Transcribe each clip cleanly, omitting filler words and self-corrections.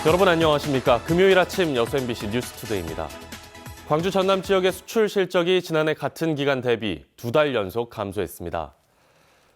여러분 안녕하십니까? 금요일 아침 여수 MBC 뉴스투데이입니다. 광주 전남 지역의 수출 실적이 지난해 같은 기간 대비 2달 연속 감소했습니다.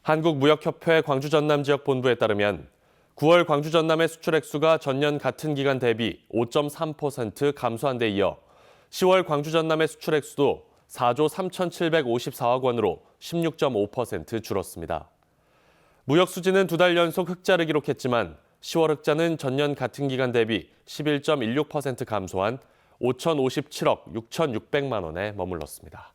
한국무역협회 광주 전남 지역 본부에 따르면 9월 광주 전남의 수출 액수가 전년 같은 기간 대비 5.3% 감소한 데 이어 10월 광주 전남의 수출 액수도 4조 3,754억 원으로 16.5% 줄었습니다. 무역 수지는 2달 연속 흑자를 기록했지만 10월 흑자는 전년 같은 기간 대비 11.16% 감소한 5,057억 6,600만 원에 머물렀습니다.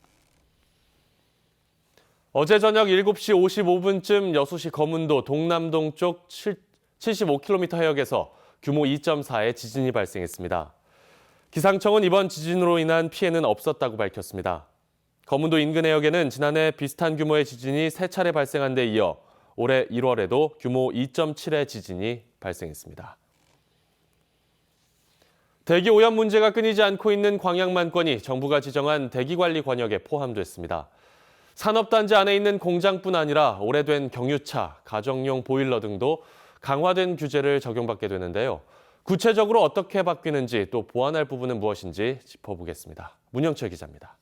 어제 저녁 7시 55분쯤 여수시 거문도 동남동 쪽 75km 해역에서 규모 2.4의 지진이 발생했습니다. 기상청은 이번 지진으로 인한 피해는 없었다고 밝혔습니다. 거문도 인근 해역에는 지난해 비슷한 규모의 지진이 3차례 발생한 데 이어 올해 1월에도 규모 2.7의 지진이 발생했습니다. 대기 오염 문제가 끊이지 않고 있는 광양만권이 정부가 지정한 대기관리 권역에 포함됐습니다. 산업단지 안에 있는 공장뿐 아니라 오래된 경유차, 가정용 보일러 등도 강화된 규제를 적용받게 되는데요. 구체적으로 어떻게 바뀌는지 또 보완할 부분은 무엇인지 짚어보겠습니다. 문영철 기자입니다.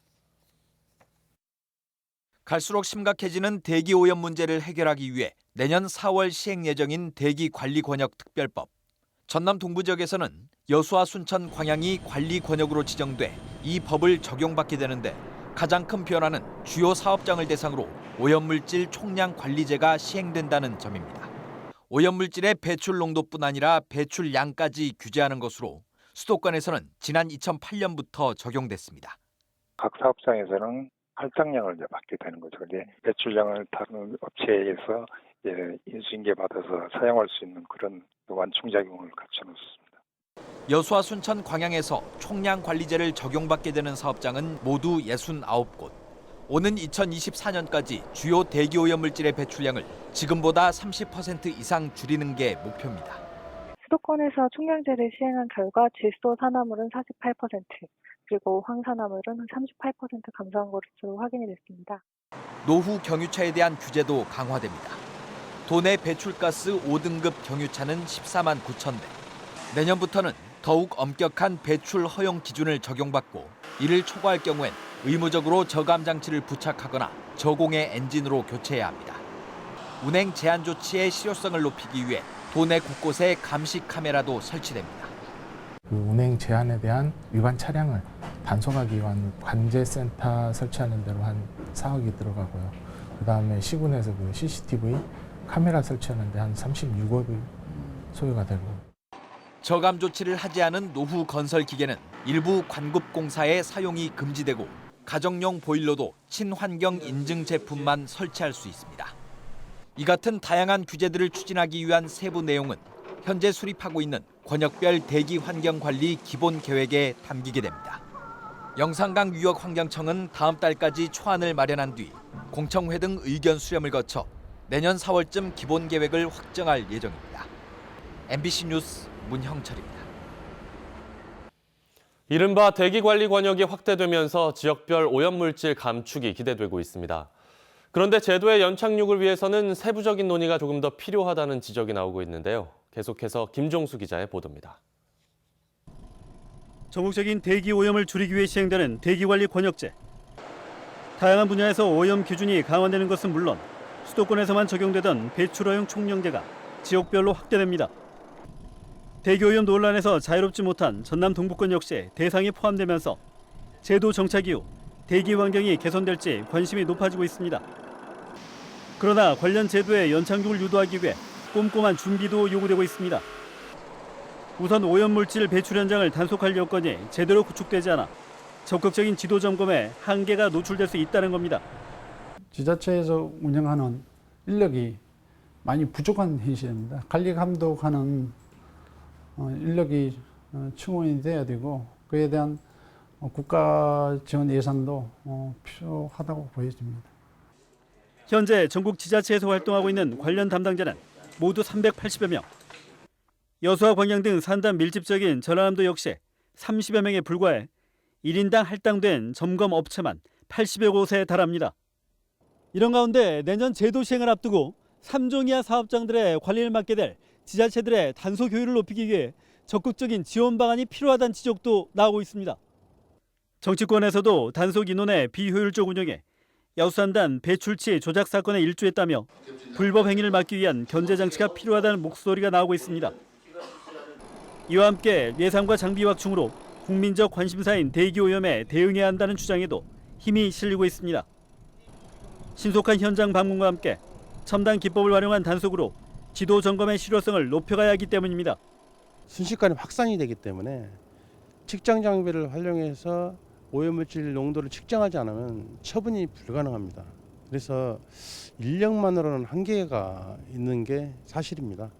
갈수록 심각해지는 대기 오염 문제를 해결하기 위해 내년 4월 시행 예정인 대기관리권역 특별법. 전남 동부 지역에서는 여수와 순천, 광양이 관리 권역으로 지정돼 이 법을 적용받게 되는데 가장 큰 변화는 주요 사업장을 대상으로 오염물질 총량 관리제가 시행된다는 점입니다. 오염물질의 배출 농도뿐 아니라 배출량까지 규제하는 것으로 수도권에서는 지난 2008년부터 적용됐습니다. 각 사업장에서는 할당량을 이제 받게 되는 거죠. 근데 배출량을 다른 업체에서 인수인계 받아서 사용할 수 있는 그런 완충작용을 갖춰놓습니다. 여수와 순천, 광양에서 총량 관리제를 적용받게 되는 사업장은 모두 69곳. 오는 2024년까지 주요 대기 오염 물질의 배출량을 지금보다 30% 이상 줄이는 게 목표입니다. 수도권에서 총량제를 시행한 결과 질소 산화물은 48%, 그리고 황산화물은 38% 감소한 것으로 확인이 됐습니다. 노후 경유차에 대한 규제도 강화됩니다. 도내 배출가스 5등급 경유차는 14만 9천 대. 내년부터는 더욱 엄격한 배출 허용 기준을 적용받고 이를 초과할 경우엔 의무적으로 저감 장치를 부착하거나 저공해 엔진으로 교체해야 합니다. 운행 제한 조치의 실효성을 높이기 위해 도내 곳곳에 감시 카메라도 설치됩니다. 그 운행 제한에 대한 위반 차량을 단속하기 위한 관제센터 설치하는 데로 한 4억이 들어가고요. 그다음에 시군에서 그 CCTV 카메라 설치하는 데 한 36억이 소요가 되고. 저감 조치를 하지 않은 노후 건설 기계는 일부 관급공사의 사용이 금지되고 가정용 보일러도 친환경 인증 제품만 설치할 수 있습니다. 이 같은 다양한 규제들을 추진하기 위한 세부 내용은 현재 수립하고 있는 권역별 대기 환경 관리 기본 계획에 담기게 됩니다. 영산강 유역환경청은 다음 달까지 초안을 마련한 뒤 공청회 등 의견 수렴을 거쳐 내년 4월쯤 기본 계획을 확정할 예정입니다. MBC 뉴스 문형철입니다. 이른바 대기관리 권역이 확대되면서 지역별 오염물질 감축이 기대되고 있습니다. 그런데 제도의 연착륙을 위해서는 세부적인 논의가 조금 더 필요하다는 지적이 나오고 있는데요. 계속해서 김종수 기자의 보도입니다. 전국적인 대기 오염을 줄이기 위해 시행되는 대기관리 권역제. 다양한 분야에서 오염 기준이 강화되는 것은 물론 수도권에서만 적용되던 배출허용 총량제가 지역별로 확대됩니다. 대기오염 논란에서 자유롭지 못한 전남 동부권 역시 대상이 포함되면서 제도 정착 이후 대기 환경이 개선될지 관심이 높아지고 있습니다. 그러나 관련 제도의 연착륙을 유도하기 위해 꼼꼼한 준비도 요구되고 있습니다. 우선 오염물질 배출 현장을 단속할 여건이 제대로 구축되지 않아 적극적인 지도 점검에 한계가 노출될 수 있다는 겁니다. 지자체에서 운영하는 인력이 많이 부족한 현실입니다. 관리 감독하는 인력이 충원이 돼야 되고 그에 대한 국가 지원 예산도 필요하다고 보여집니다. 현재 전국 지자체에서 활동하고 있는 관련 담당자는 모두 380여 명. 여수와 광양 등 산단 밀집적인 전라남도 역시 30여 명에 불과해 1인당 할당된 점검 업체만 80여 곳에 달합니다. 이런 가운데 내년 제도 시행을 앞두고 3종 이하 사업장들의 관리를 맡게 될 지자체들의 단속 효율을 높이기 위해 적극적인 지원 방안이 필요하다는 지적도 나오고 있습니다. 정치권에서도 단속 인원의 비효율적 운영에 여수산단 배출치 조작 사건에 일조했다며 불법 행위를 막기 위한 견제 장치가 필요하다는 목소리가 나오고 있습니다. 이와 함께 예산과 장비 확충으로 국민적 관심사인 대기 오염에 대응해야 한다는 주장에도 힘이 실리고 있습니다. 신속한 현장 방문과 함께 첨단 기법을 활용한 단속으로 지도 점검의 실효성을 높여가야 하기 때문입니다. 순식간에 확산이 되기 때문에 측정 장비를 활용해서 오염물질 농도를 측정하지 않으면 처분이 불가능합니다. 그래서 인력만으로는 한계가 있는 게 사실입니다.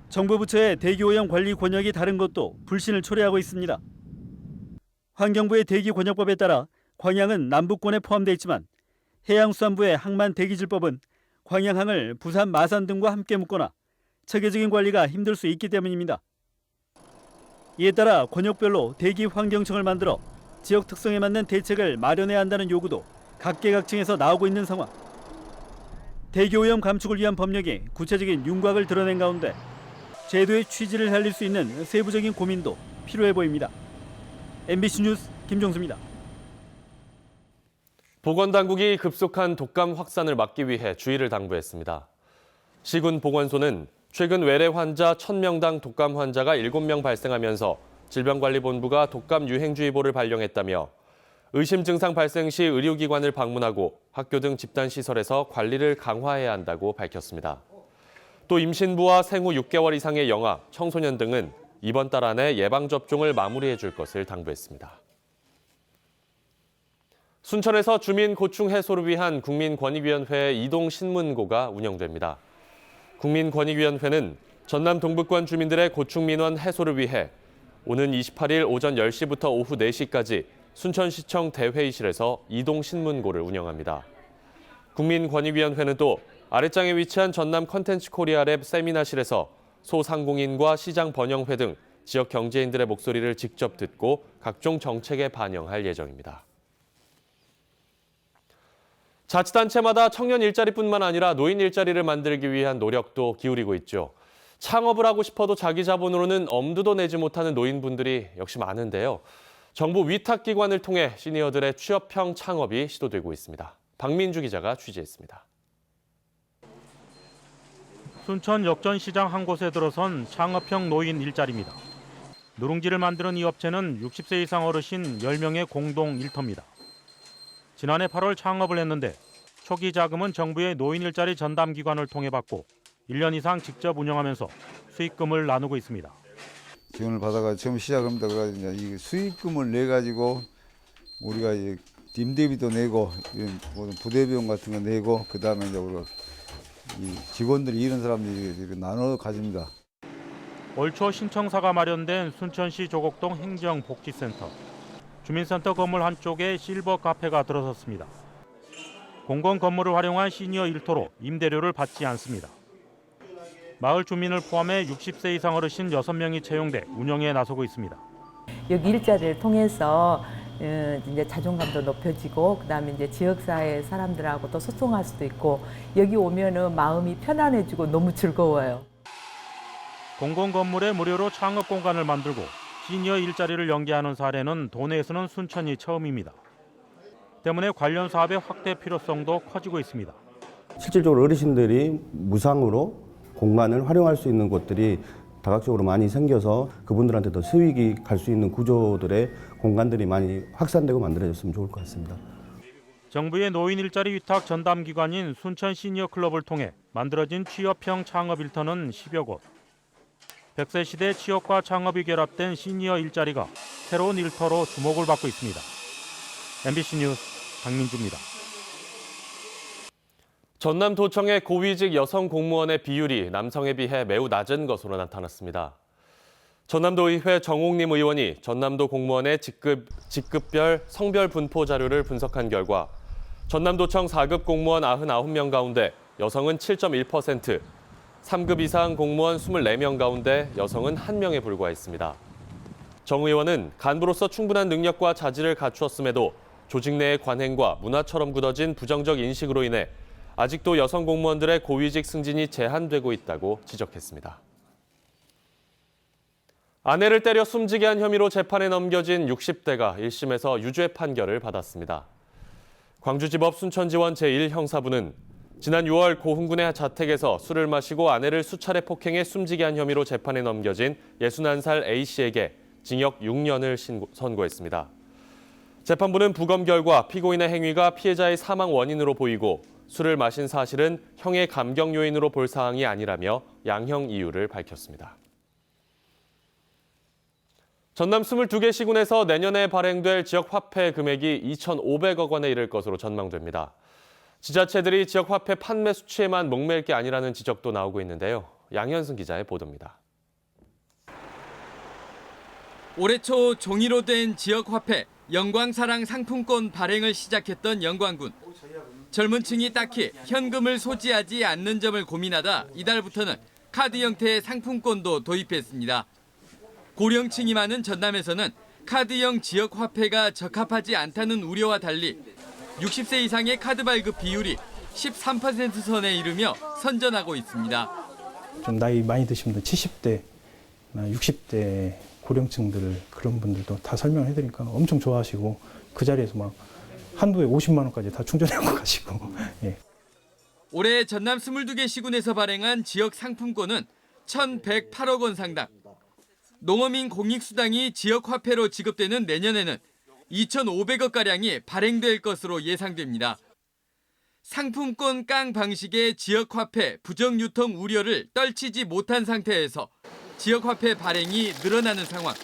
정부 부처의 대기오염 관리 권역이 다른 것도 불신을 초래하고 있습니다. 환경부의 대기권역법에 따라 광양은 남부권에 포함되어 있지만 해양수산부의 항만대기질법은 광양항을 부산 마산 등과 함께 묶거나 체계적인 관리가 힘들 수 있기 때문입니다. 이에 따라 권역별로 대기 환경청을 만들어 지역 특성에 맞는 대책을 마련해야 한다는 요구도 각계각층에서 나오고 있는 상황. 대기오염 감축을 위한 법령이 구체적인 윤곽을 드러낸 가운데 제도의 취지를 살릴 수 있는 세부적인 고민도 필요해 보입니다. MBC 뉴스 김종수입니다. 보건당국이 급속한 독감 확산을 막기 위해 주의를 당부했습니다. 시군보건소는 최근 외래 환자 1,000명당 독감 환자가 7명 발생하면서 질병관리본부가 독감 유행주의보를 발령했다며 의심 증상 발생 시 의료기관을 방문하고 학교 등 집단시설에서 관리를 강화해야 한다고 밝혔습니다. 또 임신부와 생후 6개월 이상의 영아, 청소년 등은 이번 달 안에 예방접종을 마무리해 줄 것을 당부했습니다. 순천에서 주민 고충 해소를 위한 국민권익위원회 이동신문고가 운영됩니다. 국민권익위원회는 전남 동북권 주민들의 고충 민원 해소를 위해 오는 28일 오전 10시부터 오후 4시까지 순천시청 대회의실에서 이동신문고를 운영합니다. 국민권익위원회는 또 아랫장에 위치한 전남 컨텐츠 코리아랩 세미나실에서 소상공인과 시장 번영회 등 지역 경제인들의 목소리를 직접 듣고 각종 정책에 반영할 예정입니다. 자치단체마다 청년 일자리뿐만 아니라 노인 일자리를 만들기 위한 노력도 기울이고 있죠. 창업을 하고 싶어도 자기 자본으로는 엄두도 내지 못하는 노인분들이 역시 많은데요. 정부 위탁기관을 통해 시니어들의 취업형 창업이 시도되고 있습니다. 박민주 기자가 취재했습니다. 순천 역전시장 한 곳에 들어선 창업형 노인 일자리입니다. 누룽지를 만드는 이 업체는 60세 이상 어르신 10명의 공동 일터입니다. 지난해 8월 창업을 했는데 초기 자금은 정부의 노인 일자리 전담 기관을 통해 받고 1년 이상 직접 운영하면서 수익금을 나누고 있습니다. 지원을 받아가 처음 시작합니다. 그래가지고 이 수익금을 내 가지고 우리가 이제 임대비도 내고 모든 부대비용 같은 거 내고 그 다음에 이제 우리가 이 직원들이 이런 사람들이 이렇게 나눠 가집니다. 올 초 신청사가 마련된 순천시 조곡동 행정복지센터. 주민센터 건물 한쪽에 실버 카페가 들어섰습니다. 공공 건물을 활용한 시니어 일터로 임대료를 받지 않습니다. 마을 주민을 포함해 60세 이상 어르신 6명이 채용돼 운영에 나서고 있습니다. 여기 일자리를 통해서 이제 자존감도 높여지고 그다음에 이제 지역사회 사람들하고 또 소통할 수도 있고 여기 오면은 마음이 편안해지고 너무 즐거워요. 공공 건물에 무료로 창업 공간을 만들고 시니어 일자리를 연계하는 사례는 도내에서는 순천이 처음입니다. 때문에 관련 사업의 확대 필요성도 커지고 있습니다. 실질적으로 어르신들이 무상으로 공간을 활용할 수 있는 곳들이 다각적으로 많이 생겨서 그분들한테도 수익이 갈 수 있는 구조들의 공간들이 많이 확산되고 만들어졌으면 좋을 것 같습니다. 정부의 노인 일자리 위탁 전담 기관인 순천 시니어 클럽을 통해 만들어진 취업형 창업 일터는 10여 곳. 100세 시대 취업과 창업이 결합된 시니어 일자리가 새로운 일터로 주목을 받고 있습니다. MBC 뉴스 박민주입니다. 전남도청의 고위직 여성 공무원의 비율이 남성에 비해 매우 낮은 것으로 나타났습니다. 전남도의회 정옥림 의원이 전남도 공무원의 직급별 성별 분포 자료를 분석한 결과 전남도청 4급 공무원 99명 가운데 여성은 7.1%, 3급 이상 공무원 24명 가운데 여성은 1명에 불과했습니다. 정 의원은 간부로서 충분한 능력과 자질을 갖추었음에도 조직 내의 관행과 문화처럼 굳어진 부정적 인식으로 인해 아직도 여성 공무원들의 고위직 승진이 제한되고 있다고 지적했습니다. 아내를 때려 숨지게 한 혐의로 재판에 넘겨진 60대가 1심에서 유죄 판결을 받았습니다. 광주지법 순천지원 제1형사부는 지난 6월 고흥군의 자택에서 술을 마시고 아내를 수차례 폭행해 숨지게 한 혐의로 재판에 넘겨진 61살 A씨에게 징역 6년을 선고했습니다. 재판부는 부검 결과 피고인의 행위가 피해자의 사망 원인으로 보이고 술을 마신 사실은 형의 감경 요인으로 볼 사항이 아니라며 양형 이유를 밝혔습니다. 전남 22개 시군에서 내년에 발행될 지역 화폐 금액이 2,500억 원에 이를 것으로 전망됩니다. 지자체들이 지역 화폐 판매 수치에만 목매일 게 아니라는 지적도 나오고 있는데요. 양현승 기자의 보도입니다. 올해 초 종이로 된 지역 화폐 영광사랑 상품권 발행을 시작했던 영광군. 젊은 층이 딱히 현금을 소지하지 않는 점을 고민하다 이달부터는 카드 형태의 상품권도 도입했습니다. 고령층이 많은 전남에서는 카드형 지역 화폐가 적합하지 않다는 우려와 달리 60세 이상의 카드 발급 비율이 13% 선에 이르며 선전하고 있습니다. 좀 나이 많이 드신 분들 70대, 60대 고령층들 그런 분들도 다 설명을 해드리니까 엄청 좋아하시고 그 자리에서 막 한도에 50만 원까지 다 충전하고 가시고. 예. 올해 전남 22개 시군에서 발행한 지역 상품권은 1,108억 원 상당. 농어민 공익수당이 지역 화폐로 지급되는 내년에는 2,500억가량이 발행될 것으로 예상됩니다. 상품권 깡 방식의 지역 화폐 부정 유통 우려를 떨치지 못한 상태에서 지역 화폐 발행이 늘어나는 상황.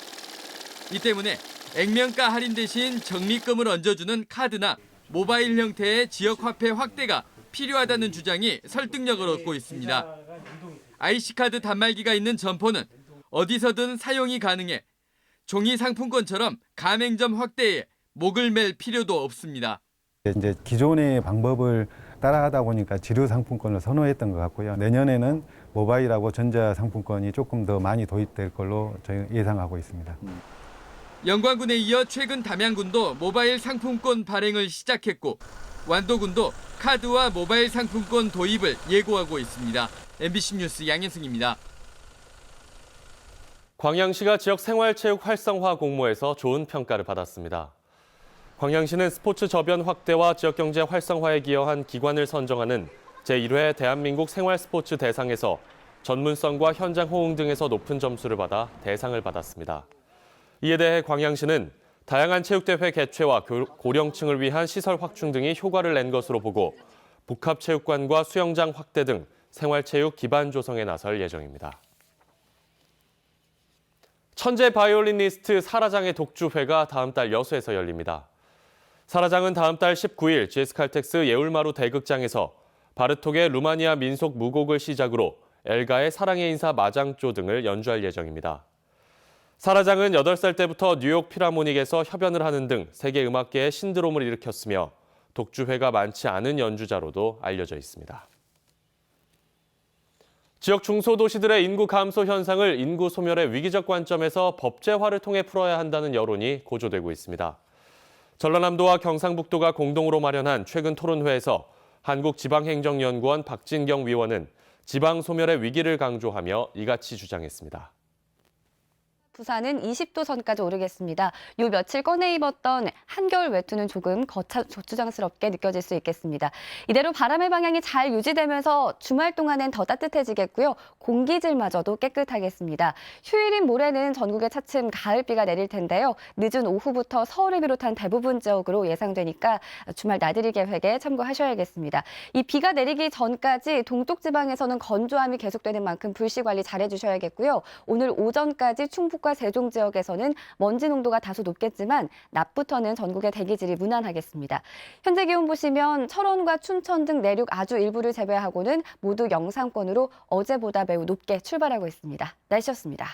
이 때문에 액면가 할인 대신 적립금을 얹어주는 카드나 모바일 형태의 지역 화폐 확대가 필요하다는 주장이 설득력을 얻고 있습니다. IC카드 단말기가 있는 점포는 어디서든 사용이 가능해 종이 상품권처럼 가맹점 확대에 목을 맬 필요도 없습니다. 이제 기존의 방법을 따라하다 보니까 지료 상품권을 선호했던 것 같고요. 내년에는 모바일하고 전자 상품권이 조금 더 많이 도입될 걸로 저희 예상하고 있습니다. 영광군에 이어 최근 담양군도 모바일 상품권 발행을 시작했고 완도군도 카드와 모바일 상품권 도입을 예고하고 있습니다. MBC 뉴스 양현승입니다. 광양시가 지역 생활체육 활성화 공모에서 좋은 평가를 받았습니다. 광양시는 스포츠 저변 확대와 지역경제 활성화에 기여한 기관을 선정하는 제1회 대한민국 생활스포츠 대상에서 전문성과 현장 호응 등에서 높은 점수를 받아 대상을 받았습니다. 이에 대해 광양시는 다양한 체육대회 개최와 고령층을 위한 시설 확충 등이 효과를 낸 것으로 보고 복합체육관과 수영장 확대 등 생활체육 기반 조성에 나설 예정입니다. 천재 바이올리니스트 사라장의 독주회가 다음 달 여수에서 열립니다. 사라장은 다음 달 19일 GS칼텍스 예울마루 대극장에서 바르톡의 루마니아 민속 무곡을 시작으로 엘가의 사랑의 인사 마장조 등을 연주할 예정입니다. 사라장은 8살 때부터 뉴욕 필하모닉에서 협연을 하는 등 세계 음악계에 신드롬을 일으켰으며 독주회가 많지 않은 연주자로도 알려져 있습니다. 지역 중소도시들의 인구 감소 현상을 인구 소멸의 위기적 관점에서 법제화를 통해 풀어야 한다는 여론이 고조되고 있습니다. 전라남도와 경상북도가 공동으로 마련한 최근 토론회에서 한국지방행정연구원 박진경 위원은 지방 소멸의 위기를 강조하며 이같이 주장했습니다. 부산은 20도 선까지 오르겠습니다. 요 며칠 꺼내 입었던 한겨울 외투는 조금 거추장스럽게 느껴질 수 있겠습니다. 이대로 바람의 방향이 잘 유지되면서 주말 동안엔 더 따뜻해지겠고요. 공기질마저도 깨끗하겠습니다. 휴일인 모레는 전국에 차츰 가을비가 내릴 텐데요. 늦은 오후부터 서울을 비롯한 대부분 지역으로 예상되니까 주말 나들이 계획에 참고하셔야겠습니다. 이 비가 내리기 전까지 동쪽 지방에서는 건조함이 계속되는 만큼 불씨 관리 잘해주셔야겠고요. 오늘 오전까지 충북과 세종 지역에서는 먼지 농도가 다소 높겠지만 낮부터는 전국의 대기질이 무난하겠습니다. 현재 기온 보시면 철원과 춘천 등 내륙 아주 일부를 제외하고는 모두 영상권으로 어제보다 매우 높게 출발하고 있습니다. 날씨였습니다.